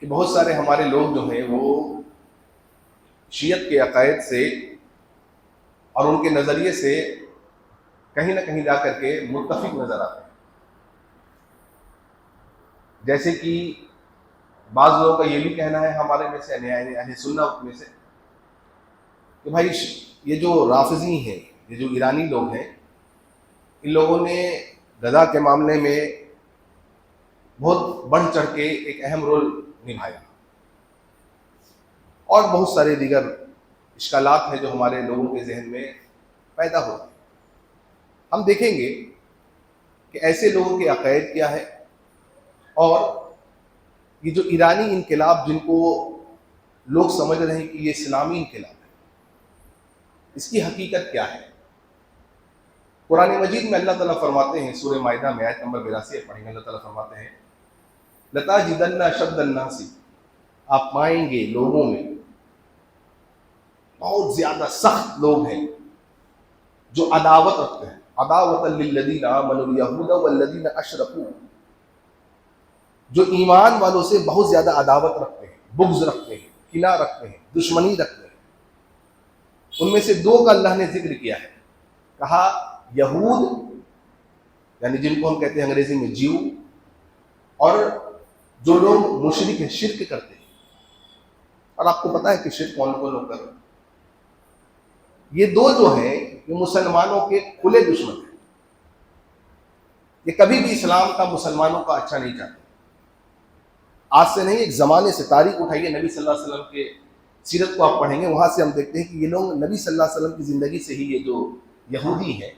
کہ بہت سارے ہمارے لوگ جو ہیں وہ شیعت کے عقائد سے اور ان کے نظریے سے کہیں نہ کہیں جا کر کے متفق نظر آتے ہیں. جیسے کہ بعض لوگوں کا یہ بھی کہنا ہے ہمارے میں سے یعنی اہل سنت میں سے کہ بھائی یہ جو رافضی ہیں، یہ جو ایرانی لوگ ہیں، ان لوگوں نے غزہ کے معاملے میں بہت بڑھ چڑھ کے ایک اہم رول نبھایا، اور بہت سارے دیگر اشکالات ہیں جو ہمارے لوگوں کے ذہن میں پیدا ہوتے ہیں. ہم دیکھیں گے کہ ایسے لوگوں کے عقائد کیا ہے، اور یہ جو ایرانی انقلاب جن کو لوگ سمجھ رہے ہیں کہ یہ اسلامی انقلاب ہے، اس کی حقیقت کیا ہے. قرآن مجید میں اللہ تعالیٰ فرماتے ہیں، سورہ مائدہ میں آیت نمبر 82 پڑھیں گے. اللہ تعالیٰ فرماتے ہیں لَتَجِدَنَّ أَشَدَّ النَّاسِ، آپ پائیں گے لوگوں میں بہت زیادہ سخت لوگ ہیں جو عداوت رکھتے ہیں. عداوۃ للذین آمنوا الیہود والذین اشرکوا، جو ایمان والوں سے بہت زیادہ عداوت رکھتے ہیں، بغض رکھتے ہیں، کینہ رکھتے ہیں، دشمنی رکھتے ہیں. ان میں سے دو کا اللہ نے ذکر کیا ہے. کہا یہود، یعنی جن کو ہم کہتے ہیں انگریزی میں جیو، اور جو لوگ مشرک ہیں، شرک کرتے ہیں. اور آپ کو پتا ہے کہ شرک کون کون لوگ کر رہے ہیں. یہ دو جو ہیں یہ مسلمانوں کے کھلے دشمن ہیں. یہ کبھی بھی اسلام کا مسلمانوں کا اچھا نہیں چاہتے. آج سے نہیں، ایک زمانے سے تاریخ اٹھائیے، نبی صلی اللہ علیہ وسلم کے سیرت کو آپ پڑھیں گے، وہاں سے ہم دیکھتے ہیں کہ یہ لوگ نبی صلی اللہ علیہ وسلم کی زندگی سے ہی، یہ جو یہودی ہیں،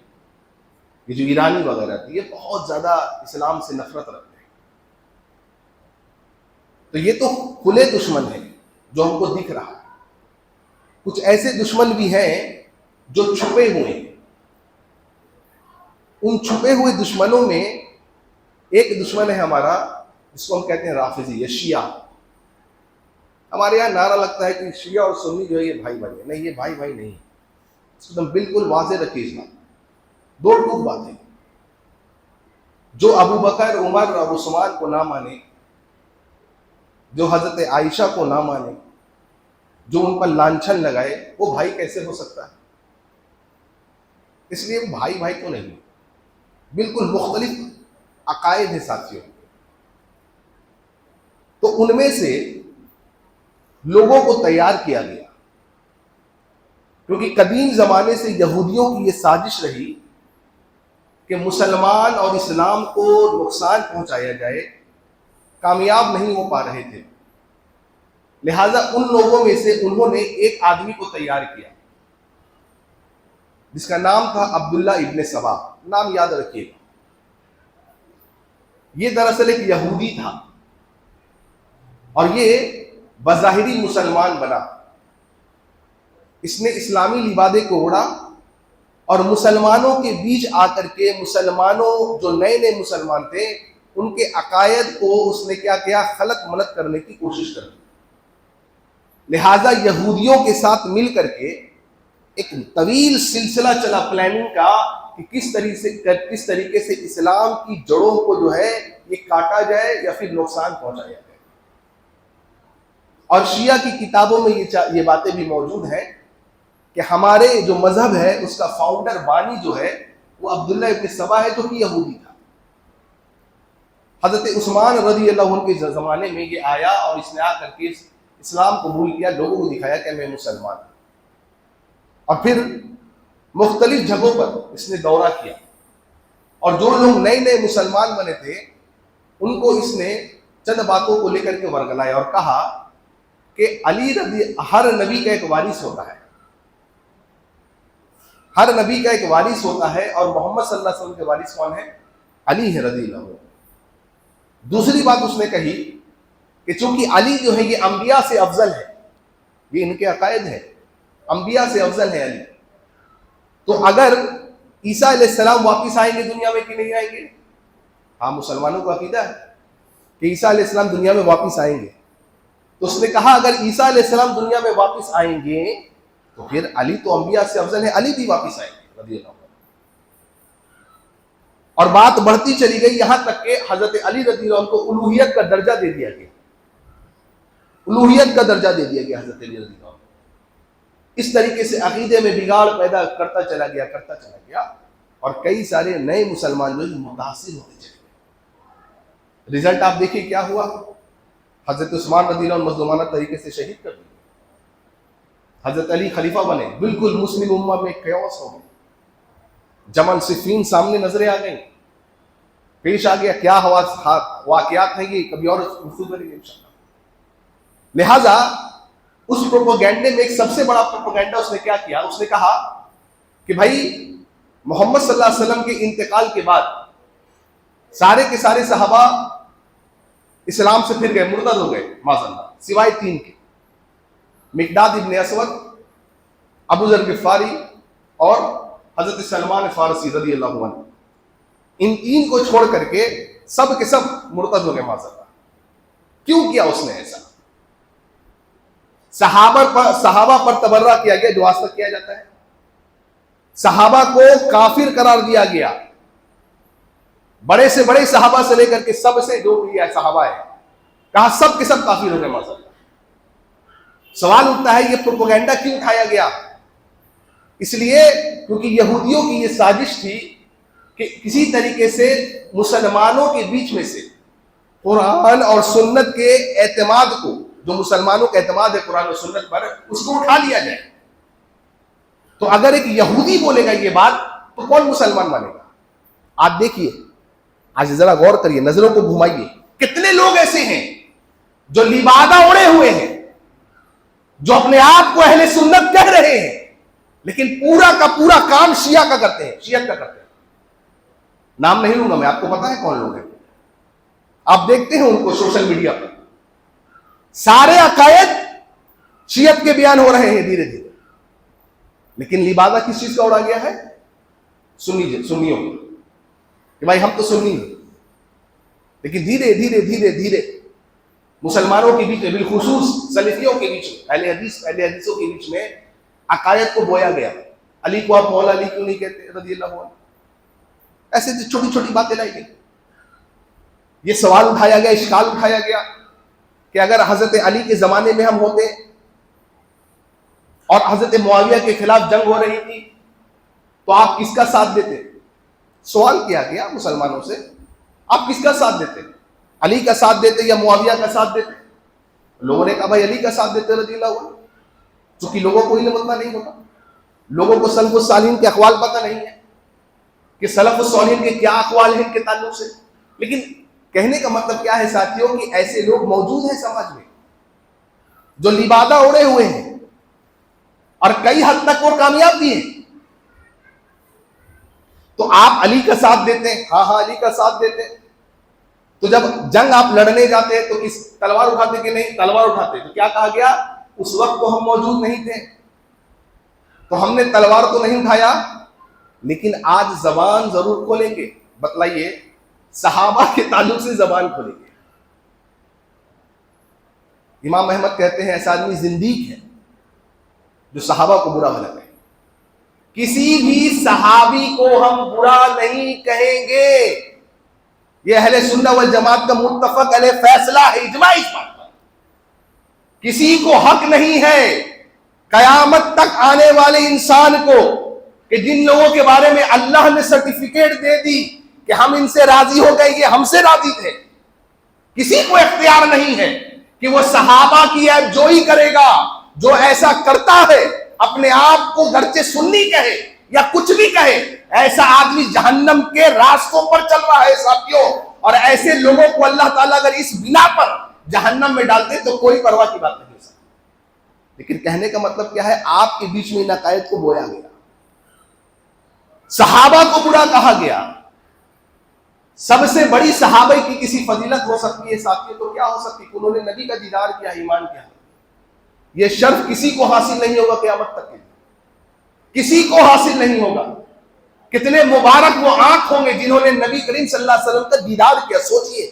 یہ جو ایرانی وغیرہ تھے، یہ بہت زیادہ اسلام سے نفرت رکھتے ہیں. تو یہ تو کھلے دشمن ہیں جو ہم کو دکھ رہا ہے. کچھ ایسے دشمن بھی ہیں جو چھپے ہوئے ہیں. ان چھپے ہوئے دشمنوں میں ایک دشمن ہے ہمارا، جس کو ہم کہتے ہیں رافضی یا شیعہ. ہمارے یہاں نعرہ لگتا ہے کہ شیعہ اور سنی جو ہے یہ بھائی بھائی ہے. نہیں، یہ بھائی بھائی نہیں، اس کو بالکل واضح رکھیے. اس بات دو ٹوک باتیں، جو ابو بکر، عمر اور عثمان کو نہ مانے، جو حضرت عائشہ کو نہ مانے، جو ان پر لانچھن لگائے، وہ بھائی کیسے ہو سکتا ہے؟ اس لیے بھائی بھائی تو نہیں، بالکل مختلف عقائد ہیں ساتھیوں. تو ان میں سے لوگوں کو تیار کیا گیا، کیونکہ قدیم زمانے سے یہودیوں کی یہ سازش رہی کہ مسلمان اور اسلام کو نقصان پہنچایا جائے. کامیاب نہیں ہو پا رہے تھے، لہذا ان لوگوں میں سے انہوں نے ایک آدمی کو تیار کیا جس کا نام تھا عبداللہ ابن سبا. نام یاد رکھیے گا. یہ دراصل ایک یہودی تھا، اور یہ بظاہری مسلمان بنا. اس نے اسلامی لبادے کو اوڑھا اور مسلمانوں کے بیچ آ کر کے مسلمانوں جو نئے نئے مسلمان تھے ان کے عقائد کو اس نے کیا کیا، خلط ملط کرنے کی کوشش کر دی. لہذا یہودیوں کے ساتھ مل کر کے ایک طویل سلسلہ چلا پلاننگ کا کہ کس طریقے سے اسلام کی جڑوں کو جو ہے یہ کاٹا جائے یا پھر نقصان پہنچایا جائے. اور شیعہ کی کتابوں میں یہ باتیں بھی موجود ہیں کہ ہمارے جو مذہب ہے اس کا فاؤنڈر بانی جو ہے وہ عبداللہ ابن سبا ہے، جو کہ یہودی تھا. حضرت عثمان رضی اللہ عنہ کے زمانے میں یہ آیا اور اس نے آ کر کے اسلام قبول کیا، لوگوں کو دکھایا کہ میں مسلمان ہوں. اور پھر مختلف جگہوں پر اس نے دورہ کیا، اور جو لوگ نئے نئے مسلمان بنے تھے ان کو اس نے چند باتوں کو لے کر کے ورگلایا اور کہا کہ ہر نبی کا ایک وارث ہوتا ہے، ہر نبی کا ایک وارث ہوتا ہے، اور محمد صلی اللہ علیہ وسلم کے وارث کون ہے؟ علی ہے رضی اللہ عنہ. دوسری بات اس نے کہی کہ چونکہ علی جو ہے یہ انبیاء سے افضل ہے، یہ ان کے عقائد ہے، انبیاء سے افضل ہے علی. تو اگر عیسیٰ علیہ السلام واپس آئیں گے دنیا میں کہ نہیں آئیں گے؟ ہاں، مسلمانوں کو عقیدہ ہے کہ عیسیٰ علیہ السلام دنیا میں واپس آئیں گے. تو اس نے کہا اگر عیسیٰ علیہ السلام دنیا میں واپس آئیں گے تو پھر علی تو انبیاء سے افضل ہے، علی بھی واپس آئیں گے رضی اللہ عنہ. اور بات بڑھتی چلی گئی یہاں تک کہ حضرت علی رضی اللہ عنہ کو الوہیت کا درجہ دے دیا گیا. الوہیت کا درجہ دے دیا گیا حضرت علی رضی اللہ عنہ۔ اس طریقے سے عقیدے میں بگاڑ پیدا کرتا چلا گیا اور کئی سارے نئے مسلمان جو متاثر ہوتے چلے گئے۔ رزلٹ آپ دیکھیے کیا ہوا، حضرت عثمان رضی اللہ عنہ مظلومانہ طریقے سے شہید کر دیے، حضرت علی خلیفہ بنے، بالکل مسلم امہ میں کیوس ہو گئی، جمل صفین سامنے نظریں آ گئیں، پیش آ گیا کیا واقعات ہیں، یہ کبھی اور گفتگو کریں گے انشاءاللہ۔ لہذا اس پروپیگنڈے میں ایک سب سے بڑا پروپیگنڈا اس نے کیا کیا، اس نے کہا کہ بھائی محمد صلی اللہ علیہ وسلم کے انتقال کے بعد سارے کے سارے صحابہ اسلام سے پھر گئے، مرتد ہو گئے معاذ اللہ، سوائے 3 کے، مقداد ابن اسود، ابو ذر غفاری اور حضرت سلمان فارسی رضی اللہ عنہ۔ ان 3 کو چھوڑ کر کے سب کے سب مرتد ہو گئے معاذ اللہ۔ کیوں کیا اس نے ایسا؟ صحابہ پر تبرہ کیا گیا جو آج تک کیا جاتا ہے، صحابہ کو کافر قرار دیا گیا، بڑے سے بڑے صحابہ سے لے کر کے سب سے جو بھی صحابہ ہے کہا سب کے سب کافر ہو گئے معاذ اللہ۔ سوال اٹھتا ہے یہ پروپیگنڈا کیوں اٹھایا گیا؟ اس لیے کیونکہ یہودیوں کی یہ سازش تھی کہ کسی طریقے سے مسلمانوں کے بیچ میں سے قرآن اور سنت کے اعتماد کو، جو مسلمانوں کا اعتماد ہے قرآن اور سنت پر، اس کو اٹھا لیا جائے۔ تو اگر ایک یہودی بولے گا یہ بات تو کون مسلمان مانے گا؟ آپ دیکھیے، آج ذرا غور کریے، نظروں کو گھمائیے، کتنے لوگ ایسے ہیں جو لبادہ اڑے ہوئے ہیں، جو اپنے آپ کو اہل سنت کہہ رہے ہیں، لیکن پورا کا پورا کام شیعہ کا کرتے ہیں، شیعت کا کرتے ہیں۔ نام نہیں لوں گا میں، آپ کو پتا ہے کون لوگ ہیں، آپ دیکھتے ہیں ان کو سوشل میڈیا پر، سارے عقائد شیعت کے بیان ہو رہے ہیں دھیرے دھیرے، لیکن لبادہ کس چیز کا اڑا گیا ہے؟ سنیوں کا، کہ بھائی ہم تو سنی ہیں، لیکن دھیرے دھیرے دھیرے دھیرے مسلمانوں کے بیچ میں، بالخصوص سلفیوں کے بیچ میں، اہل حدیثوں کے بیچ میں عقائد کو بویا گیا۔ علی کو آپ مولا علی کیوں نہیں کہتے رضی اللہ عنہ؟ ایسے چھوٹی چھوٹی باتیں لائی گئی۔ یہ سوال اٹھایا گیا، اشکال اٹھایا گیا کہ اگر حضرت علی کے زمانے میں ہم ہوتے اور حضرت معاویہ کے خلاف جنگ ہو رہی تھی تو آپ کس کا ساتھ دیتے؟ سوال کیا گیا مسلمانوں سے، آپ کس کا ساتھ دیتے؟ علی کا ساتھ دیتے یا معاویہ کا ساتھ دیتے؟ لوگوں نے کہا بھائی علی کا ساتھ دیتے رضی اللہ عنہ، چونکہ لوگوں کو علم اتنا نہیں ہوتا، لوگوں کو سلف الصالحین کے اقوال پتہ نہیں ہے کہ سلف الصالحین کے کیا اقوال ہیں ان کے تعلق سے۔ لیکن کہنے کا مطلب کیا ہے ساتھیوں کہ ایسے لوگ موجود ہیں سماج میں جو لبادہ اڑے ہوئے ہیں اور کئی حد تک وہ کامیاب بھی ہیں۔ تو آپ علی کا ساتھ دیتے ہیں، ہاں علی کا ساتھ دیتے ہیں، تو جب جنگ آپ لڑنے جاتے تو کس تلوار اٹھاتے کہ نہیں؟ تلوار اٹھاتے۔ تو کیا کہا گیا؟ اس وقت تو ہم موجود نہیں تھے تو ہم نے تلوار تو نہیں اٹھایا، لیکن آج زبان ضرور کھولیں گے۔ بتلائیے، صحابہ کے تعلق سے زبان کھولیں گے۔ امام احمد کہتے ہیں ایسا آدمی زندیق ہے جو صحابہ کو برا بھلا کہے۔ کسی بھی صحابی کو ہم برا نہیں کہیں گے، یہ اہل سنت والجماعت کا متفق علیہ فیصلہ ہے، اجماع اس بات پر۔ کسی کو حق نہیں ہے قیامت تک آنے والے انسان کو کہ جن لوگوں کے بارے میں اللہ نے سرٹیفکیٹ دے دی کہ ہم ان سے راضی ہو گئے، یہ ہم سے راضی تھے، کسی کو اختیار نہیں ہے کہ وہ صحابہ کی عیب جوئی کرے گا۔ جو ایسا کرتا ہے، اپنے آپ کو گرچہ سنی کہے یا کچھ بھی کہے، ایسا آدمی جہنم کے راستوں پر چل رہا ہے ساتھیوں۔ اور ایسے لوگوں کو اللہ تعالیٰ اگر اس بنا پر جہنم میں ڈالتے تو کوئی پرواہ کی بات نہیں ہو سکتی۔ لیکن کہنے کا مطلب کیا ہے؟ آپ کے بیچ میں ان عقائد کو بویا گیا، صحابہ کو برا کہا گیا۔ سب سے بڑی صحابہ کی کسی فضیلت ہو سکتی ہے ساتھیوں تو کیا ہو سکتی ہے؟ انہوں نے نبی کا دیدار کیا، ایمان کیا۔ یہ شرف کسی کو حاصل نہیں ہوگا قیامت تک کے لیے، کسی کو حاصل نہیں ہوگا۔ کتنے مبارک وہ آنکھ ہوں گے جنہوں نے نبی کریم صلی اللہ علیہ وسلم کا دیدار کیا، سوچئے۔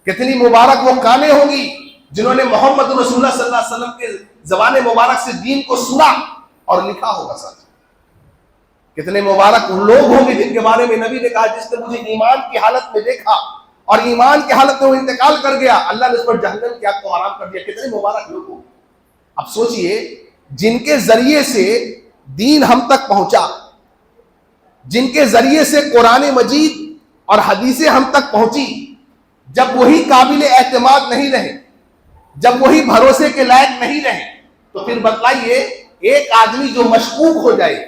کتنی مبارک وہ کانیں ہوں گی جنہوں نے محمد رسول اللہ صلی اللہ علیہ وسلم کے زبان مبارک سے دین کو سنا اور لکھا ہوگا ساتھ۔ کتنے مبارک لوگ ہوں گے جن کے بارے میں نبی نے کہا جس نے مجھے ایمان کی حالت میں دیکھا اور ایمان کی حالت میں وہ انتقال کر گیا، اللہ نے اس پر جہنم کی آگ کو حرام کر دیا. کتنے مبارک لوگ ہوں. اب سوچئے جن کے ذریعے سے دین ہم تک پہنچا، جن کے ذریعے سے قرآن مجید اور حدیثیں ہم تک پہنچی، جب وہی قابل اعتماد نہیں رہے، جب وہی بھروسے کے لائق نہیں رہے، تو پھر بتلائیے ایک آدمی جو مشکوک ہو جائے،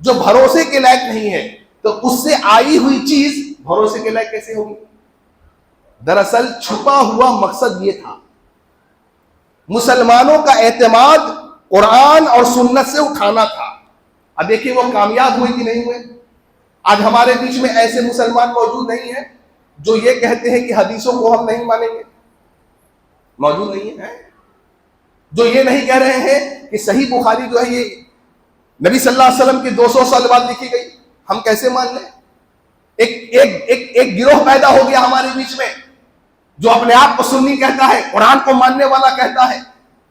جو بھروسے کے لائق نہیں ہے، تو اس سے آئی ہوئی چیز بھروسے کے لائق کیسے ہوگی؟ دراصل چھپا ہوا مقصد یہ تھا، مسلمانوں کا اعتماد قرآن اور سنت سے اٹھانا تھا. اب دیکھیے وہ کامیاب ہوئے کہ نہیں ہوئے؟ آج ہمارے بیچ میں ایسے مسلمان موجود نہیں ہیں جو یہ کہتے ہیں کہ حدیثوں کو ہم نہیں مانیں گے. موجود نہیں ہے. جو یہ نہیں کہہ رہے ہیں کہ صحیح بخاری جو ہے یہ نبی صلی اللہ علیہ وسلم کی 200 سال بعد لکھی گئی، ہم کیسے مان لیں؟ ایک گروہ پیدا ہو گیا ہمارے بیچ میں جو اپنے آپ کو سنی کہتا ہے، قرآن کو ماننے والا کہتا ہے،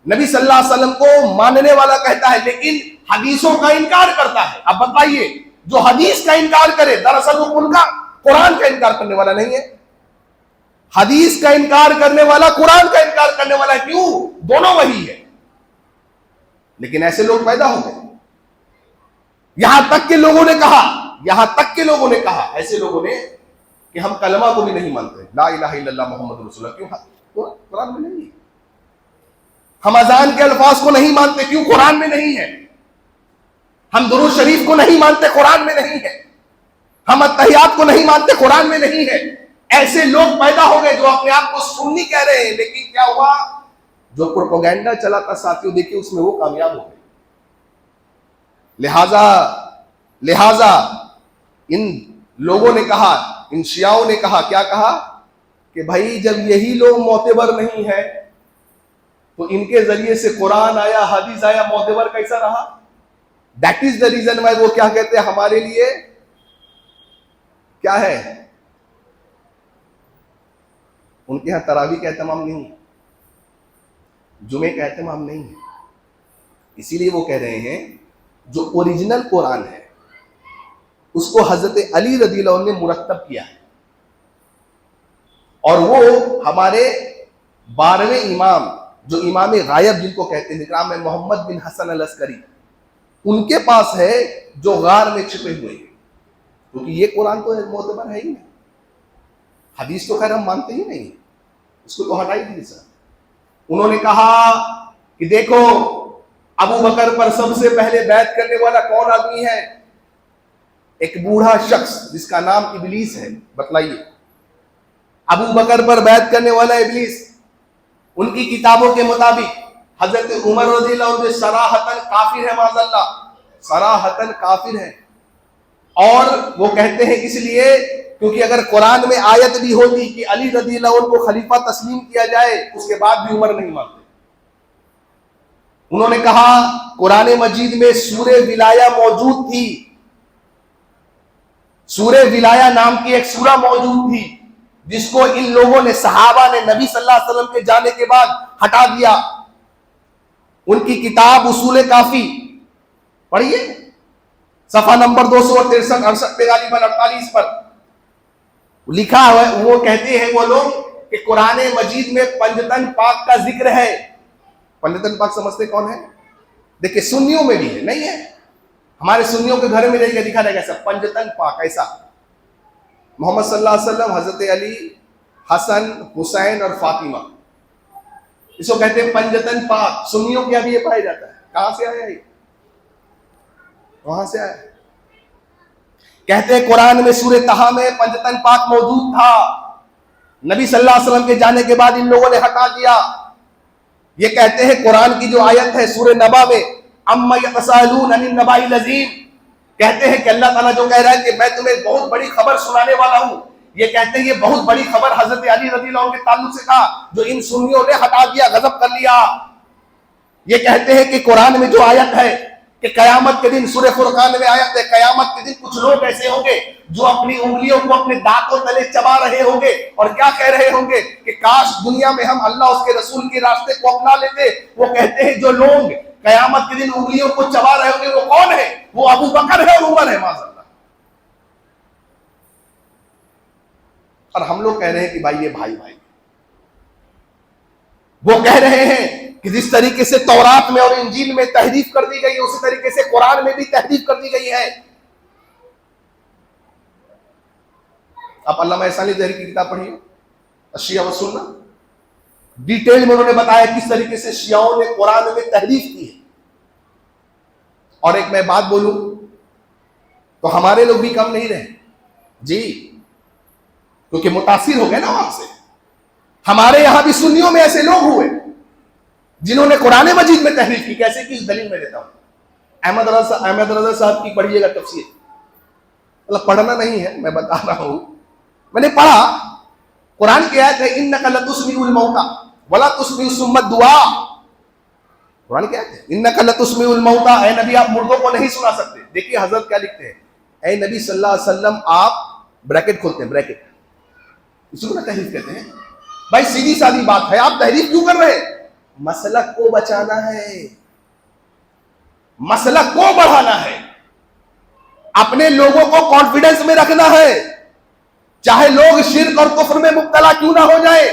نبی صلی اللہ علیہ وسلم کو ماننے والا کہتا ہے، لیکن حدیثوں کا انکار کرتا ہے. اب بتائیے جو حدیث کا انکار کرے دراصل وہ ان کا قرآن کا انکار کرنے والا نہیں ہے. حدیث کا انکار کرنے والا قرآن کا انکار کرنے والا ہے. کیوں؟ دونوں وہی ہے. لیکن ایسے لوگ پیدا ہو گئے. یہاں تک کہ لوگوں نے کہا ایسے لوگوں نے کہ ہم کلمہ کو بھی نہیں مانتے، لا الہ الا اللہ محمد رسول اللہ. کیوں؟ قرآن میں نہیں ہے. ہم اذان کے الفاظ کو نہیں مانتے، کیوں؟ قرآن میں نہیں ہے. ہم درود شریف کو نہیں مانتے، قرآن میں نہیں ہے. ہم اتحیات کو نہیں مانتے، قرآن میں نہیں ہے. ایسے لوگ پیدا ہو گئے جو اپنے آپ کو سنی کہہ رہے ہیں، لیکن کیا ہوا؟ جو پروپیگنڈا چلا تھا ساتھیوں، دیکھیے اس میں وہ کامیاب ہو گئے. لہذا ان لوگوں نے کہا، ان شیعوں نے کہا، کیا کہا کہ بھائی جب یہی لوگ معتبر نہیں ہیں تو ان کے ذریعے سے قرآن آیا، حدیث آیا، معتبر کیسا رہا؟ That is the reason why وہ کیا کہتے ہیں ہمارے لیے کیا ہے؟ ان کے ہاں تراویح کا اہتمام نہیں ہے، جمعے کا اہتمام نہیں ہے. اسی لیے وہ کہہ رہے ہیں جو اوریجنل قرآن ہے اس کو حضرت علی رضی اللہ عنہ نے مرتب کیا ہے، اور وہ ہمارے 12ویں امام جو امام غائب جن کو کہتے ہیں نام محمد بن حسن العسکری، ان کے پاس ہے جو غار میں چھپے ہوئے ہیں. کیونکہ یہ قرآن تو معتبر ہے ہی نہیں، حدیث تو خیر ہم مانتے ہی نہیں، اس کو تو ہٹائی دی سر. انہوں نے کہا کہ دیکھو ابو بکر پر سب سے پہلے بیعت کرنے والا کون آدمی ہے؟ ایک بوڑھا شخص جس کا نام ابلیس ہے. بتلائیے ابو بکر پر بیعت کرنے والا ابلیس. ان کی کتابوں کے مطابق حضرت عمر رضی اللہ عنہ صراحتاً کافر ہے، معاذ اللہ صراحتاً کافر ہے. اور وہ کہتے ہیں اس لیے کیونکہ اگر قرآن میں آیت بھی ہوتی کہ علی رضی اللہ عنہ کو خلیفہ تسلیم کیا جائے، اس کے بعد بھی عمر نہیں مانتے. انہوں نے کہا قرآن مجید میں سورہ ولایہ موجود تھی، سورہ ولایہ نام کی ایک سورہ موجود تھی جس کو ان لوگوں نے صحابہ نے نبی صلی اللہ علیہ وسلم کے جانے کے بعد ہٹا دیا. ان کی کتاب اصول کافی پڑھیے صفحہ نمبر 263 68 پہ غالباً 48 پر لکھا ہے. وہ کہتے ہیں وہ لوگ کہ قرآن مجید میں پنجتن پاک کا ذکر ہے. پنجتن پاک سمجھتے کون ہے؟ دیکھیں سنیوں میں بھی ہے، نہیں ہے؟ ہمارے سنیوں کے گھر میں رہے گا، دکھا رہے گا سب پنجتن پاک. ایسا محمد صلی اللہ علیہ وسلم، حضرت علی، حسن، حسین اور فاطمہ، اس کو کہتے ہیں پنجتن پاک. سنیوں کے ابھی یہ پڑھا جاتا ہے. کہاں سے آیا یہ؟ وہاں سے آیا. کہتے ہیں قرآن میں سورہ طہ میں پنجتن پاک موجود تھا، نبی صلی اللہ علیہ وسلم کے جانے کے بعد ان لوگوں نے ہٹا دیا. یہ کہتے ہیں قرآن کی جو آیت ہے سورہ نبا میں اما یتساءلون عن النبأ العظیم، کہتے ہیں کہ اللہ تعالیٰ جو کہہ رہا ہے کہ میں تمہیں بہت بڑی خبر سنانے والا ہوں، یہ کہتے ہیں یہ بہت بڑی خبر حضرت علی رضی اللہ عنہ کے تعلق سے کہا جو ان سنیوں نے ہٹا دیا، غضب کر لیا. یہ کہتے ہیں کہ قرآن میں جو آیت ہے کہ قیامت کے دن، سورہ فرقان میں آیت ہے قیامت کے دن کچھ لوگ ایسے ہوں گے جو اپنی انگلیوں کو اپنے دانتوں تلے چبا رہے ہوں گے اور کیا کہہ رہے ہوں گے کہ کاش دنیا میں ہم اللہ اس کے رسول کے راستے کو اپنا لیتے. وہ کہتے ہیں جو لوگ قیامت کے دن انگلیوں کو چبا رہے ہوں گے وہ کون ہے؟ وہ ابو بکر ہے اور عمر ہے. معاذ اللہ. اور ہم لوگ کہہ رہے ہیں کہ بھائی یہ بھائی بھائی. وہ کہہ رہے ہیں کہ جس طریقے سے تورات میں اور انجیل میں تحریف کر دی گئی ہے اسی طریقے سے قرآن میں بھی تحریف کر دی گئی ہے. آپ علامہ احسانی ظاہری کی کتاب پڑھیے الشیعہ والسنہ، ڈیٹیل میں انہوں نے بتایا کس طریقے سے شیعوں نے قرآن میں تحریف کی ہے. اور ایک میں بات بولوں تو ہمارے لوگ بھی کم نہیں رہے جی، کیونکہ متاثر ہو گئے نا وہاں سے. ہمارے یہاں بھی سنیوں میں ایسے لوگ ہوئے جنہوں نے قرآن مجید میں تحریف کی. کیسے کی دلیل میں دیتا ہوں. احمد رضا صاحب کی پڑھیے گا تفسیر. مطلب پڑھنا نہیں ہے، میں بتا رہا ہوں. میں نے پڑھا قرآن کی آیت ہے انک لتسمع الموتى ولا تسمع الصم الدعاء. قرآن کی آیت ہے انک لتسمع الموتى، اے نبی آپ مردوں کو نہیں سنا سکتے. دیکھیے حضرت کیا لکھتے ہیں، اے نبی صلی اللہ علیہ وسلم آپ بریکٹ کھولتے ہیں، بریکٹ اس کو تحریف کہتے ہیں. بھائی سیدھی سادی بات ہے، آپ تحریف کیوں کر رہے ہیں؟ مسلک کو بچانا ہے، مسلک کو بڑھانا ہے، اپنے لوگوں کو کانفیڈنس میں رکھنا ہے، چاہے لوگ شرک اور کفر میں مبتلا کیوں نہ ہو جائے.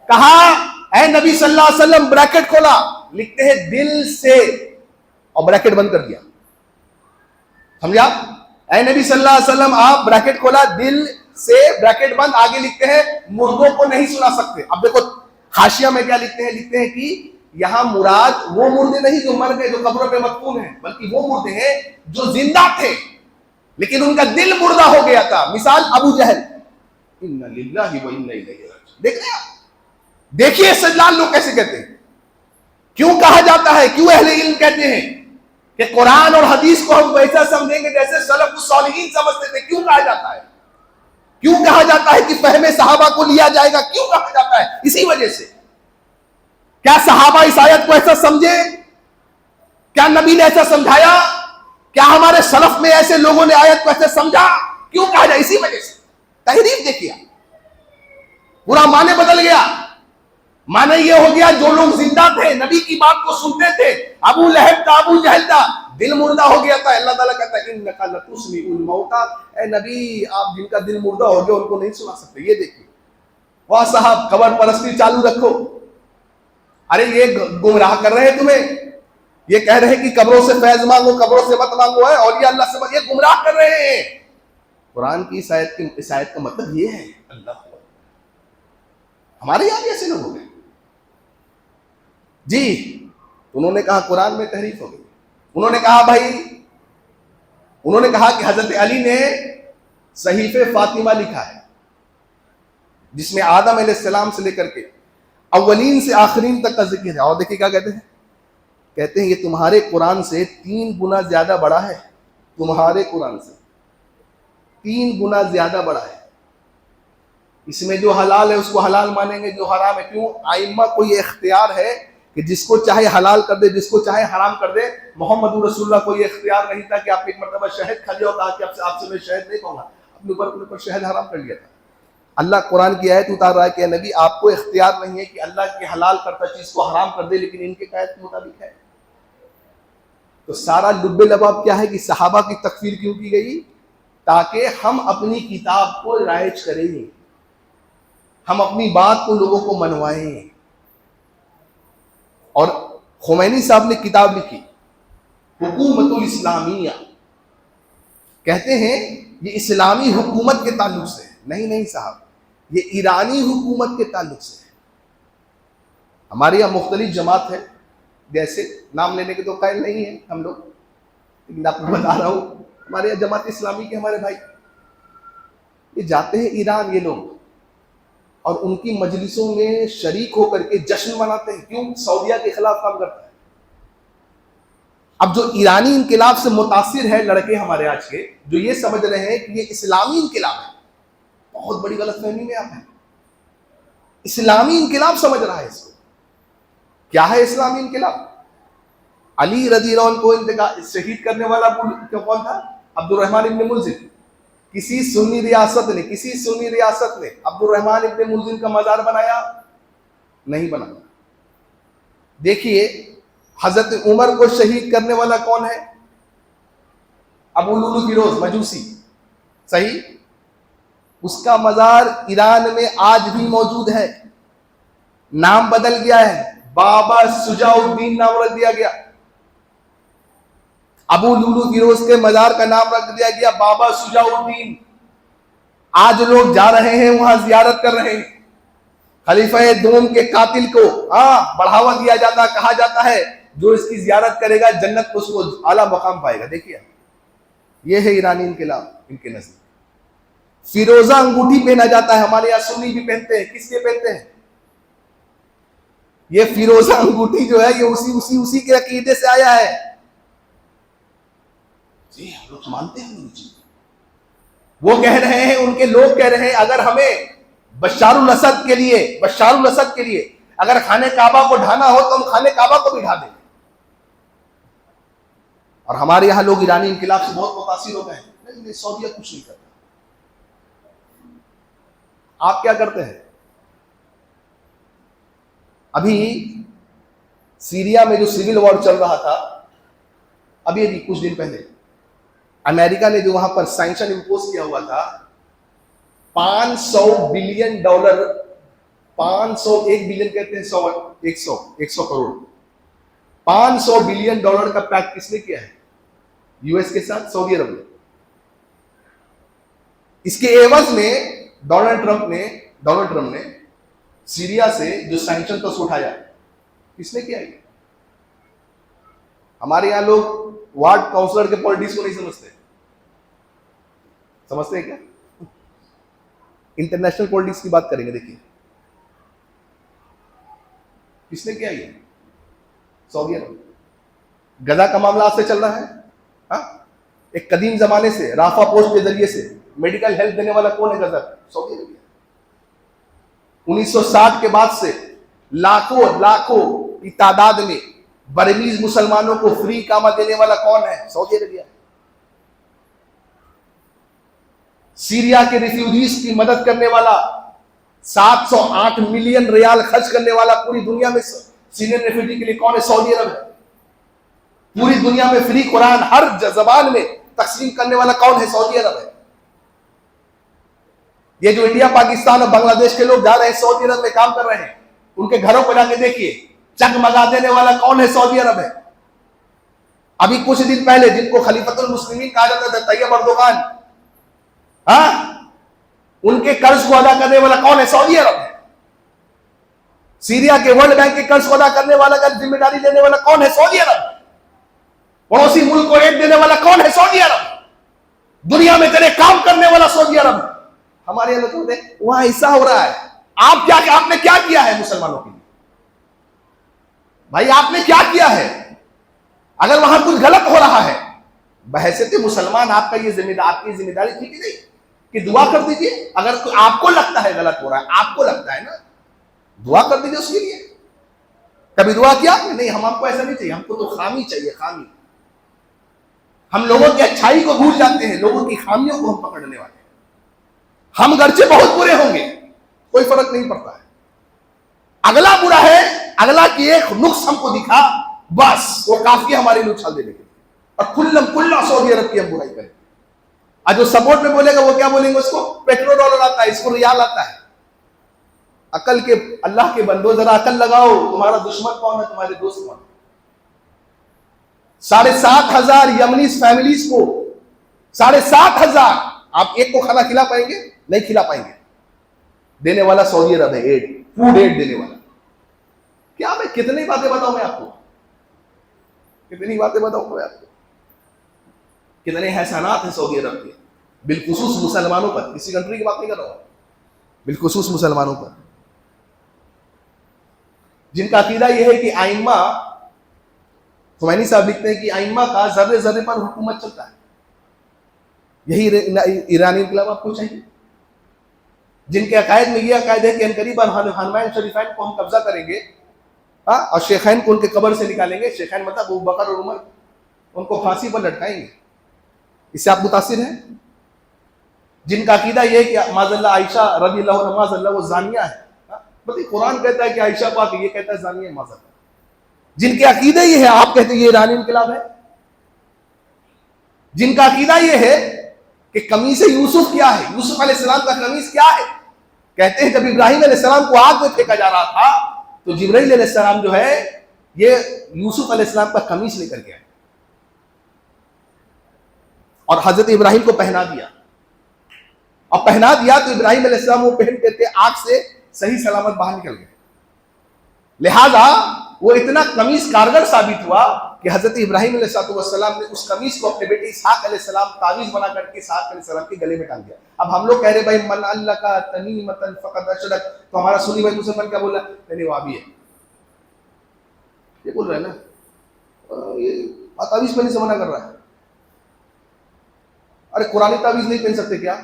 کہا اے نبی صلی اللہ علیہ وسلم، بریکٹ کھولا، لکھتے ہیں دل سے، اور بریکٹ بند کر دیا. سمجھا؟ اے نبی صلی اللہ علیہ وسلم آپ بریکٹ کھولا، دل سے، بریکٹ بند. آگے لکھتے ہیں مردوں کو نہیں سنا سکتے. اب دیکھو حاشیہ میں کیا لکھتے ہیں، لکھتے ہیں کہ یہاں مراد وہ مردے نہیں جو مر گئے، جو قبروں پہ مدفون ہیں، بلکہ وہ مردے ہیں جو زندہ تھے لیکن ان کا دل مردہ ہو گیا تھا. مثال ابو جہل. انا للہ و انا الیہ راجعون. دیکھیے استدلال لوگ کیسے کہتے ہیں. کیوں کہا جاتا ہے، کیوں اہل علم کہتے ہیں کہ قرآن اور حدیث کو ہم ویسا سمجھیں گے جیسے سلف الصالحین سمجھتے تھے. کیوں کہا جاتا ہے، کیوں کہا جاتا ہے کہ فہم صحابہ کو لیا جائے گا؟ کیوں کہا جاتا ہے؟ اسی وجہ سے. کیا صحابہ اس آیت کو ایسا سمجھے؟ کیا نبی نے ایسا سمجھایا؟ کیا ہمارے سلف میں ایسے لوگوں نے آیت کو ایسے سمجھا؟ کیوں کہا جائے؟ اسی وجہ سے. تحریف دیکھیا، پورا معنی بدل گیا. معنی یہ ہو گیا جو لوگ زندہ تھے، نبی کی بات کو سنتے تھے، ابو لہب تھا، ابو جہل تھا، دل مردہ ہو گیا تھا. اللہ تعالیٰ کہتا ہے انک لتسمع الموتى، اے نبی آپ جن کا دل مردہ ہو گیا ان کو نہیں سنا سکتے. یہ دیکھیے واہ صاحب قبر پرستی چالو رکھو. ارے یہ گمراہ کر رہے ہیں تمہیں، یہ کہہ رہے ہیں کہ قبروں سے فیض مانگو، قبروں سے مت مانگو ہے، اور یہ اللہ سے، یہ گمراہ کر رہے ہیں. قرآن کی اس آیت کا مطلب یہ ہے. اللہ ہمارے یہاں بھی ایسے لوگ ہو گئے جی. انہوں نے کہا قرآن میں تحریف ہو گئی. انہوں نے کہا بھائی، انہوں نے کہا کہ حضرت علی نے صحیفہ فاطمہ لکھا ہے جس میں آدم علیہ السلام سے لے کر کے اولین سے آخرین تک کا ذکر ہے. اور دیکھیں کیا کہتے ہیں، کہتے ہیں یہ تمہارے قرآن سے 3 گنا زیادہ بڑا ہے. تمہارے قرآن سے 3 گنا زیادہ بڑا ہے. اس میں جو حلال ہے اس کو حلال مانیں گے، جو حرام ہے. کیوں؟ ائمہ کو یہ اختیار ہے کہ جس کو چاہے حلال کر دے، جس کو چاہے حرام کر دے. محمد رسول اللہ کو یہ اختیار نہیں تھا کہ آپ ایک مرتبہ شہد کھا لیا اور کہا کہ آپ سے میں شہد نہیں کھاؤں گا. اپنے اوپر شہد حرام کر لیا تھا. اللہ قرآن کی آیت اتار رہا ہے کہ نبی آپ کو اختیار نہیں ہے کہ اللہ کے حلال کرتا چیز کو حرام کر دے، لیکن ان کے آیت کے مطابق ہے. تو سارا لب لباب کیا ہے کہ صحابہ کی تکفیر کیوں کی گئی؟ تاکہ ہم اپنی کتاب کو رائج کریں، ہم اپنی بات کو لوگوں کو منوائیں. اور خمینی صاحب نے کتاب لکھی حکومت الاسلامیہ. کہتے ہیں یہ اسلامی حکومت کے تعلق سے ہے. نہیں صاحب، یہ ایرانی حکومت کے تعلق سے ہے. ہمارے یہاں مختلف جماعت ہے، جیسے نام لینے کے تو قائل نہیں ہیں ہم لوگ، لیکن آپ کو بتا رہا ہوں ہمارے یہاں جماعت اسلامی کے ہمارے بھائی یہ جاتے ہیں ایران، یہ لوگ، اور ان کی مجلسوں میں شریک ہو کر کے جشن مناتے ہیں. کیوں؟ سعودیہ کے خلاف کام کرتا ہے. اب جو ایرانی انقلاب سے متاثر ہے لڑکے ہمارے آج کے، جو یہ سمجھ رہے ہیں کہ یہ اسلامی انقلاب ہے، بہت بڑی غلط فہمی میں آپ ہیں. اسلامی انقلاب سمجھ رہا ہے اس کو. کیا ہے اسلامی انقلاب؟ علی رضی اللہ عنہ کو شہید کرنے والا کون تھا؟ عبد الرحمن ابن ملزم. کسی سنی ریاست نے عبد الرحمن ابن ملزم کا مزار بنایا؟ نہیں بنایا. دیکھیے حضرت عمر کو شہید کرنے والا کون ہے؟ ابو لولو فیروز مجوسی. صحیح؟ اس کا مزار ایران میں آج بھی موجود ہے. نام بدل گیا ہے, بابا شجاع الدین نام رکھ دیا گیا. ابو لولو فیروز کے مزار کا نام رکھ دیا گیا بابا شجاع الدین. آج لوگ جا رہے ہیں وہاں زیارت کر رہے ہیں. خلیفہ دوم کے قاتل کو بڑھاوا دیا جاتا, کہا جاتا ہے جو اس کی زیارت کرے گا جنت میں اس کو اعلیٰ مقام پائے گا. دیکھیے یہ ہے ایرانی انقلاب ان کے نزدیک. فیروزہ انگوٹھی پہنا جاتا ہے, ہمارے یہاں سنی بھی پہنتے ہیں. کس لیے پہنتے ہیں؟ یہ فیروزہ انگوٹھی جو ہے یہ اسی کے عقیدے سے آیا ہے. جی ہم لوگ مانتے ہیں جی. وہ کہہ رہے ہیں, ان کے لوگ کہہ رہے ہیں اگر ہمیں بشار الاسد کے لیے اگر خانہ کعبہ کو ڈھانا ہو تو ہم خانہ کعبہ کو بھی ڈھا دیں گے. اور ہمارے یہاں لوگ ایرانی انقلاب سے بہت متاثر ہو گئے ہیں. نہیں, سعودیہ کچھ نہیں کرتا. آپ کیا کرتے ہیں؟ ابھی سیریا میں جو سول وار چل رہا تھا, ابھی کچھ دن پہلے امریکہ نے جو وہاں پر سینکشن امپوز کیا ہوا تھا, $500 بلین, 1 بلین کہتے ہیں 100 کروڑ, $500 بلین کا پیکٹ کس نے کیا ہے؟ یو ایس کے ساتھ سعودی عرب نے. اس کے عوض میں ڈونلڈ ٹرمپ نے سیریا سے جو سینکشن تو اٹھایا, کس نے کیا ہے؟ ہمارے یہاں لوگ وارڈ کاؤنسلر کے پالیٹکس کو نہیں سمجھتے ہیں کیا؟ انٹرنیشنل پالیٹکس کی بات کریں گے. دیکھیے کس نے کیا یہ؟ سعودی عرب. غزہ کا معاملہ آج سے چل رہا ہے. ایک قدیم زمانے سے رافا پوسٹ کے ذریعے سے میڈیکل ہیلتھ دینے والا کون ہے؟ غزہ. سعودی عرب. 1960 کے بعد سے لاکھوں کی تعداد میں برمیز مسلمانوں کو فری اقامہ دینے والا کون ہے؟ سعودی عربیہ. سیریا کے ریفیوجیز کی مدد کرنے والا, 708 ملین ریال خرچ کرنے والا پوری دنیا میں سینئر ریفیوجی کے لیے کون ہے؟ سعودی عرب ہے. پوری دنیا میں فری قرآن ہر زبان میں تقسیم کرنے والا کون ہے؟ سعودی عرب ہے. یہ جو انڈیا, پاکستان اور بنگلہ دیش کے لوگ جا رہے ہیں سعودی عرب میں کام کر رہے ہیں, ان کے گھروں پہ جا کے دیکھیے چگمگا دینے والا کون ہے؟ سعودی عرب ہے. ابھی کچھ دن پہلے جن کو خلیفۃ المسلمین کہا جاتا تھا, طیب اردوغان, ان کے قرض کو ادا کرنے والا کون ہے؟ سعودی عرب ہے. سیریا کے ورلڈ بینک کے قرض کو ادا کرنے والا کا ذمہ داری لینے والا کون ہے؟ سعودی عرب. پڑوسی ملک کو ایڈ دینے والا کون ہے؟ سعودی عرب. دنیا میں تیرے کام کرنے والا سعودی عرب. ہمارے یہاں لوگ وہاں ایسا ہو رہا ہے. آپ نے کیا کیا ہے مسلمانوں کے لیے؟ بھائی آپ نے کیا کیا ہے؟ اگر وہاں کچھ غلط ہو رہا ہے, بحیثیت مسلمان آپ کا یہ آپ کی ذمہ داری تھی کہ نہیں کہ دعا کر دیجیے. اگر آپ کو لگتا ہے غلط ہو رہا ہے, آپ کو لگتا ہے نا, دعا کر دیجیے اس کے لیے. کبھی دعا کیا؟ نہیں, ہم کو ایسا نہیں چاہیے, ہم کو تو خامی چاہیے. خامی. ہم لوگوں کی اچھائی کو بھول جاتے ہیں, لوگوں کی خامیوں کو ہم پکڑنے والے ہیں. ہم گرچہ بہت برے ہوں گے, کوئی فرق نہیں پڑتا ہے. اگلا برا ہے, اگلا کی ایک نقص ہم کو دکھا, بس وہ کافی ہماری نقصان دینے کے لیے. اور کلّا سعودی عرب کی ہم برائی کریں. آج جو سپورٹ میں بولے گا وہ کیا بولیں گے؟ اس کو پیٹرو ڈالر آتا ہے, اس کو ریال آتا ہے. عقل کے, اللہ کے بندو ذرا عقل لگاؤ. تمہارا دشمن کون ہے, تمہارے دوست کون ہے؟ 7,500 یمنی فیملیز کو 7,500 آپ ایک کو کھانا کھلا پائیں گے؟ نہیں کھلا پائیں گے. دینے والا سعودی عرب ہے. ایڈ, فوڈ ایڈ دینے والا. کیا میں کتنی باتیں بتاؤں میں آپ کو, کتنی باتیں بتاؤں میں آپ کو. کتنے احسانات ہیں سعودی عرب کے, بالخصوص مسلمانوں پر. کسی کنٹری کی بات نہیں کر رہا ہوں, بالخصوص مسلمانوں پر, جن کا عقیدہ یہ ہے کہ ائمہ, خمینی صاحب لکھتے ہیں کہ ائمہ کا ذرے ذرے پر حکومت چلتا ہے. یہی ایرانی انقلاب آپ کو چاہیے, جن کے عقائد میں یہ عقائد ہے کہ انقریب حرمین شریفین کو ہم قبضہ کریں گے, اور شیخین کو ان کے قبر سے نکالیں گے. شیخین مطلب ابو بکر اور عمر, ان کو پھانسی پر لٹکائیں گے. اس سے آپ متاثر ہیں؟ جن کا عقیدہ یہ ہے کہ معاذ اللہ عائشہ رضی اللہ عنہا معاذ اللہ وہ زانیہ ہے. بلکہ قرآن کہتا ہے کہ عائشہ پاک, یہ کہتا ہے زانیہ ہے معاذ اللہ. جن کے عقیدہ یہ ہے, آپ کہتے ہیں یہ ایرانی انقلاب ہے. جن کا عقیدہ یہ ہے کہ قمیص یوسف کیا ہے، یوسف علیہ السلام کا قمیص کیا ہے. کہتے ہیں جب ابراہیم علیہ السلام کو آگ میں پھینکا جا رہا تھا تو جبرائیل علیہ السلام جو ہے یہ یوسف علیہ السلام کا قمیص لے کر کے آئے اور حضرت ابراہیم کو پہنا دیا. اور پہنا دیا تو ابراہیم علیہ السلام وہ پہن کر کے آگ سے صحیح سلامت باہر نکل گئے. لہذا وہ اتنا قمیص کارگر ثابت ہوا کہ حضرت ابراہیم علیہ السلام نے اس قمیص کو اپنے بیٹے اسحاق علیہ السلام تعویذ بنا کر کے اسحاق علیہ السلام کے گلے میں ٹانگ دیا. اب ہم لوگ کہہ رہے بھائی من اللہ کا تمیمۃ فقد اشرک، تو ہمارا سنی بھائی مسلمان کیا بول رہا ہے؟ نہیں وہ ابھی ہے، یہ بول رہا ہے نا، یہ تعویذ پہننے سے منع کر رہا ہے. ارے قرآن تعویذ نہیں پہن سکتے کیا؟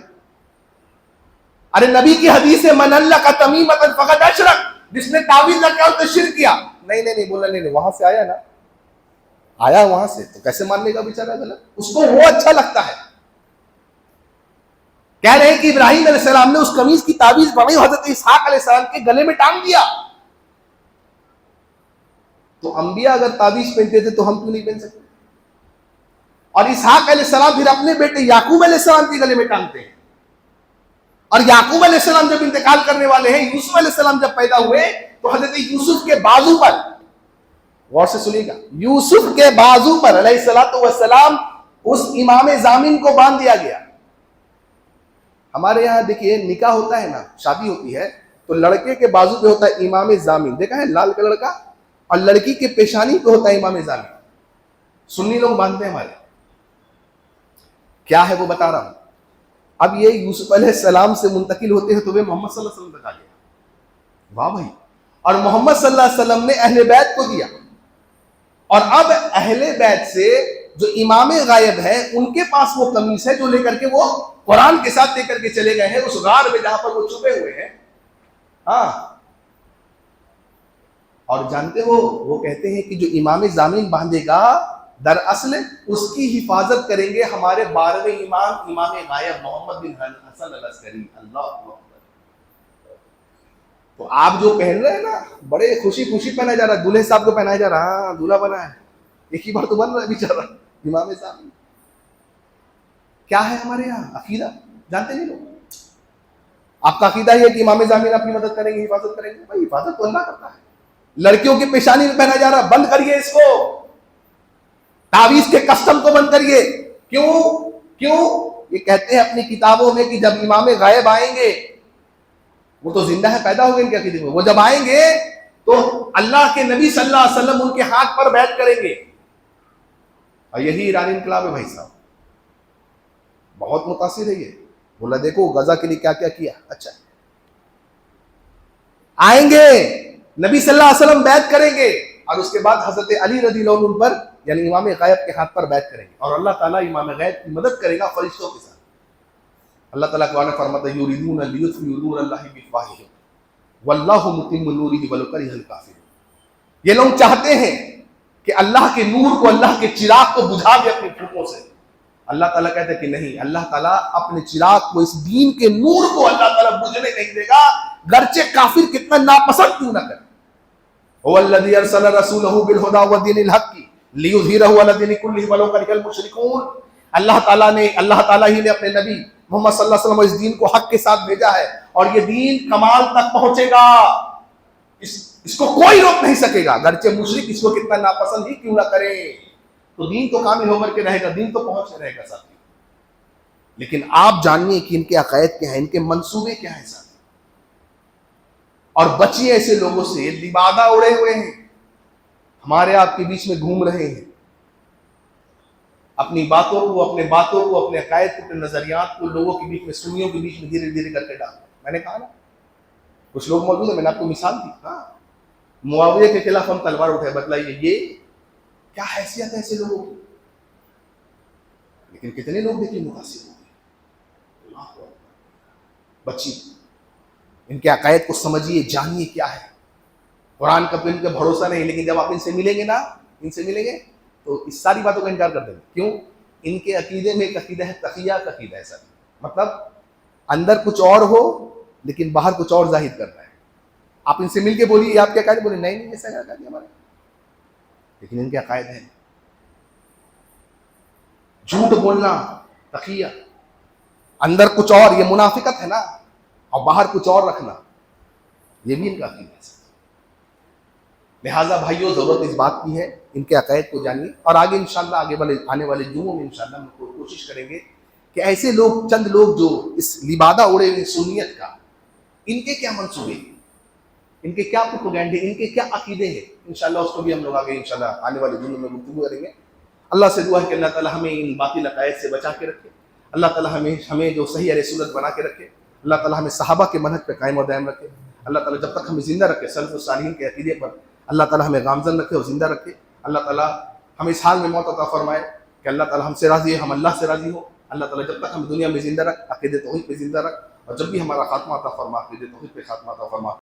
ارے نبی کی حدیث ہے من اللہ کا تمیمۃ فقد اشرک، جس نے تعویذ نہ کیا اس نے شرک کیا. نہیں بولا نہیں وہاں سے آیا نا، آیا وہاں سے تو کیسے ماننے کا بیچارہ غلط، اس کو وہ اچھا لگتا ہے. کہہ رہے ہیں کہ ابراہیم علیہ السلام نے اس قمیص کی تعویذ بنائی حضرت اسحاق علیہ السلام کے گلے میں ٹانگ دیا. تو انبیاء اگر تعویذ پہنتے تھے تو ہم کیوں نہیں پہن سکتے؟ اور اسحاق علیہ السلام پھر اپنے بیٹے یعقوب علیہ السلام کے گلے میں ٹانگتے ہیں. اور یعقوب علیہ السلام جب انتقال کرنے والے ہیں، یوسف علیہ السلام جب پیدا ہوئے تو حضرت یوسف کے بازو پر، غور سے سنیے گا، یوسف کے بازو پر علیہ الصلوۃ والسلام اس امام ضامن کو باندھ دیا گیا. ہمارے یہاں دیکھیے نکاح ہوتا ہے نا، شادی ہوتی ہے تو لڑکے کے بازو پہ ہوتا ہے امام ضامن، دیکھا ہے لال کلر کا، اور لڑکی کے پیشانی پہ ہوتا ہے امام ضامن. سنی لوگ باندھتے ہیں ہمارے. کیا ہے وہ بتا رہا ہوں. اب یہ یوسف علیہ السلام سے منتقل ہوتے ہیں تو وہ محمد صلی اللہ علیہ وسلم تک آ گیا. واہ بھائی. اور محمد صلی اللہ علیہ وسلم نے اہل بیت کو دیا، اور اب اہل بیت سے جو امام غائب ہے ان کے پاس وہ قمیص ہے جو لے کر کے وہ قرآن کے ساتھ لے کر کے چلے گئے ہیں اس غار میں جہاں پر وہ چھپے ہوئے ہیں. ہاں. اور جانتے ہو وہ کہتے ہیں کہ جو امام ضامن باندھے گا دراصل اس کی حفاظت کریں گے ہمارے 12ویں امام امام غائب محمد بن حسن العسکری. اللہ اکبر. تو آپ جو پہن رہے ہیں نا بڑے خوشی پہنا جا رہا ہے، دولہے صاحب کو پہنایا جا رہا ہے. ہاں دولہا بنا ہے، ایک ہی بار تو بن رہا ہے بیچارہ امام ضامن. کیا ہے ہمارے یہاں عقیدہ جانتے نہیں لوگ. آپ کا عقیدہ یہ ہے کہ امام ضامن اپنی مدد کریں گے، حفاظت کریں گے. بھائی حفاظت تو اللہ کرتا ہے. لڑکیوں کی پیشانی میں پہنا جا رہا، بند کریے اس کو. تعویذ کے کسٹم کو بند کریے. کیوں یہ کہتے ہیں اپنی کتابوں میں کہ جب امام غائب آئیں گے، وہ تو زندہ ہے، پیدا ہو گئے ان کے عقیدے میں، وہ جب آئیں گے تو اللہ کے نبی صلی اللہ علیہ وسلم ان کے ہاتھ پر بیعت کریں گے. اور یہی ایرانی انقلاب ہے بھائی صاحب. بہت متاثر ہے یہ. بولا دیکھو غزہ کے لیے کیا کیا کیا. اچھا آئیں گے نبی صلی اللہ علیہ وسلم بیعت کریں گے، اور اس کے بعد حضرت علی رضی اللہ عنہ پر یعنی امام غائب کے ہاتھ پر بیعت کریں گے، اور اللہ تعالیٰ امام غائب کی مدد کرے گا فرشتوں کے ساتھ. اللہ تعالیٰ قرآن فرماتا ہے یریدون لیطفئوا نور اللہ بافواہہم واللہ متم نورہ ولو کرہ الکافرون. یہ لوگ چاہتے ہیں کہ اللہ کے نور کو، اللہ کے چراغ کو بجھا دے اپنے پھوکوں سے. اللہ تعالیٰ کہتے ہیں کہ نہیں، اللہ تعالیٰ اپنے چراغ کو، اس دین کے نور کو اللہ تعالیٰ بجھنے نہیں دے گا، گرچہ کافر کتنا ناپسند کیوں نہ کرے. هو الذی ارسل رسولہ بالہدی ودین الحق لیظہرہ علی الدین کلہ ولو کرہ المشرکون. اللہ تعالیٰ ہی نے اپنے نبی محمد صلی اللہ علیہ وسلم اس دین کو حق کے ساتھ بھیجا ہے، اور یہ دین کمال تک پہنچے گا، اس کو کوئی روک نہیں سکے گا، گرچہ مشرک اس کو کتنا ناپسند ہی کیوں نہ کرے. تو دین تو کامل ہو کر کے رہے گا، دین تو پہنچ رہے گا ساتھ. لیکن آپ جانیے کہ ان کے عقائد کیا ہیں، ان کے منصوبے کیا ہیں ساتھ. اور بچیے ایسے لوگوں سے، یہ لبادہ اڑے ہوئے ہیں، ہمارے آپ کے بیچ میں گھوم رہے ہیں، اپنی باتوں کو، اپنے عقائد کو، اپنے نظریات کو لوگوں کے بیچ میں، سنیوں کے بیچ میں دھیرے دھیرے کر کے ڈال. میں نے کہا نا کچھ لوگ موجود ہیں، میں نے آپ کو مثال دی. ہاں معاویہ کے خلاف ہم تلوار اٹھائے، بتلائیے یہ کیا حیثیت ہے ایسے لوگوں کی. لیکن کتنے لوگ دیکھیے متاثر ہو گئے. بچی ان کے عقائد کو سمجھیے، جانیے کیا ہے. قرآن کا ان کا بھروسہ نہیں، لیکن جب آپ ان سے ملیں گے تو اس ساری باتوں کا انکار کر دیں گے. کیوں؟ ان کے عقیدے میں ایک عقیدہ ہے تقیہ کا عقیدہ ہے. سر مطلب اندر کچھ اور ہو لیکن باہر کچھ اور ظاہر کرنا ہے. آپ ان سے مل کے بولیے یہ آپ کے عقائد، بولے نہیں ایسا عقائد ہمارے، لیکن ان کے عقائد ہیں. جھوٹ بولنا تقیہ، اندر کچھ اور، یہ منافقت ہے نا، اور باہر کچھ اور رکھنا، یہ بھی ان کا عقیدہ ہے۔ لہٰذا بھائیوں ضرورت اس بات کی ہے، ان کے عقائد کو جانیے، اور آگے انشاءاللہ آنے والے جمعوں میں انشاءاللہ ہم کوشش کریں گے کہ ایسے لوگ، چند لوگ جو اس لبادہ اڑے ہوئے سنیت کا، ان کے کیا منصوبے ہیں، ان کے کیا پروپیگنڈے، ان کے کیا عقیدے ہیں، انشاءاللہ اس کو بھی ہم لوگ آگے انشاءاللہ آنے والے دنوں میں گفتگو کریں گے۔ اللہ سے دعا ہے کہ اللہ تعالی ہمیں ان باطل عقائد سے بچا کے رکھے، اللہ تعالی ہمیں جو صحیح اہل سنت بنا کے رکھے، اللہ تعالی ہمیں صحابہ کے منہج پہ قائم و دائم رکھے، اللہ تعالی جب تک ہمیں زندہ رکھے سلف الصالحین کے عقیدے پر، اللہ تعالی ہمیں گامزن رکھے اور زندہ رکھے، اللہ تعالی ہمیں اس حال میں موت عطا فرمائے کہ اللہ تعالی ہم سے راضی ہے، ہم اللہ سے راضی ہو، اللہ تعالی جب تک ہم دنیا میں زندہ رکھ، عقیدے توحید پہ زندہ رکھ، اور جب بھی ہمارا خاتمہ عطا فرما، عقیدے توحید پہ خاتمہ عطا فرما۔